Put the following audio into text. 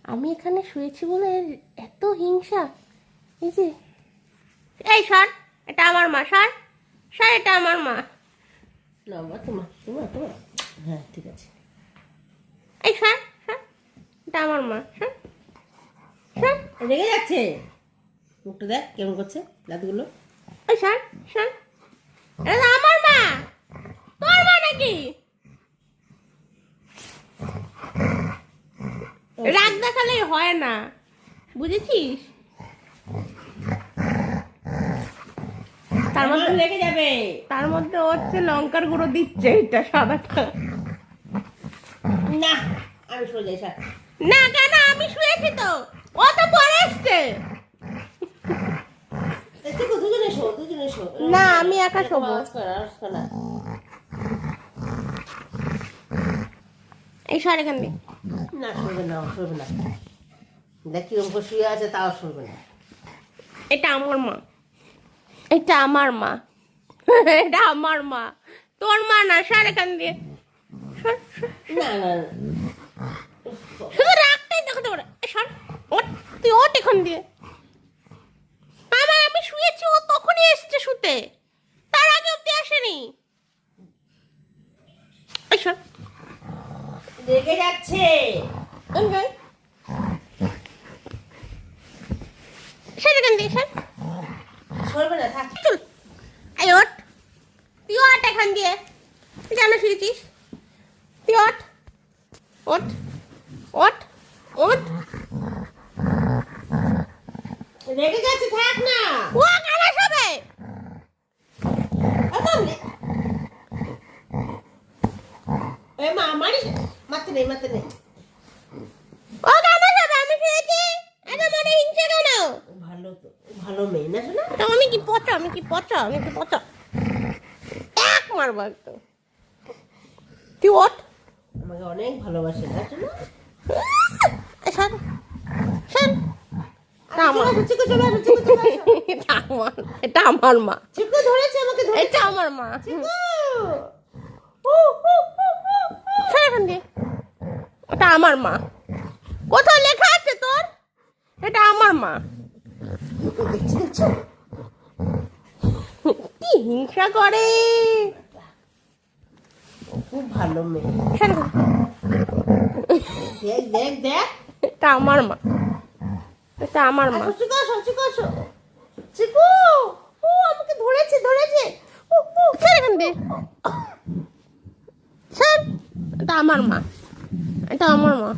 আমি এখানে শুয়েছি বলে এত হিংসা। এই যে, এই সর, এটা আমার মা, সর সর, এটা আমার মা। না মা, তোমার তোমার তোমার হ্যাঁ ঠিক আছে। এই সর সর, এটা আমার মা, সর সর। রেগে যাচ্ছে, মুখটা দেখ কেমন করছে দাঁতগুলো। এই সর সর, এটা তো আমার মা, তোর মা নাকি? রাগ দেখালে হয় না, বুঝেছিস? তার মধ্যে লেগে যাবে। তার মধ্যে হচ্ছে লঙ্কার গুঁড়ো দিচ্ছে, এটা সাদাটা। না আমি সরে যাই স্যার। না কেন, আমি শুয়েছি তো, ও তো পরে এসছে। দুজনে শো, দুজনে শো। না, আমি একা শোবো। এই সর এখান দিয়ে। না সরবে না, সরবে না। দেখ কিরকম করে শুয়ে আছে, তাও সরবে না। এটা আমার মা, এটা আমার মা, এটা আমার মা, তোর মা না। সর এখান দিয়ে, সর সর। না না শুধু রাগটাই দেখাতে পারে। সর, ওঠ, তুই ওঠ এখান দিয়ে। আমি শুয়েছি, ও তখনই এসছে শুতে, তার আগে অব্দি আসেনি। এই সর। রেগে যাচ্ছে। সর এখান দিয়ে, সর। সরবে না, থাক। চল, এই ওঠ, তুই ওঠ এখান দিয়ে। তুই কেন শুয়েছিস? তুই ওঠ, ওঠ, ওঠ, ওঠ। রেগে যাচ্ছে, থাক না। ও কেন শোবে? এ মা, মারি মারতে নেই, মারতে নেই। ও কেন শোবে? আমি শুয়েছি, এত মনে হিংসা কেন? ভালো তো, ভালো মেয়ে না শোনা। তো আমি কি পচা, আমি কি পচা, আমি কি পচা? এক মারবো একদম। তুই ওঠ। আমাকে অনেক ভালোবাসে না শোনা। সর সর। এটা আমার, চিকু চলে আসো, চিকু চলে আসো। এটা আমার, এটা আমার মা, চিকু ধরেছে আমাকে, ধরেছে। এটা আমার মা। চিকু সর এখান দিয়ে। এটা আমার মা, কোথাও লেখা আছে তোর? এটা আমার মা। দেখছি, দেখছো? কি হিংসা করে। খুব ভালো মেয়ে। সর এখান দিয়ে। দেখ দেখ দেখ। এটা আমার মা, এটা আমার মা। আসো চিকু, আসো চিকু, আসো চিকু। ও আমাকে ধরেছে, ধরেছে। সর এখান দিয়ে, সর। এটা আমার মা, এটা আমার মা।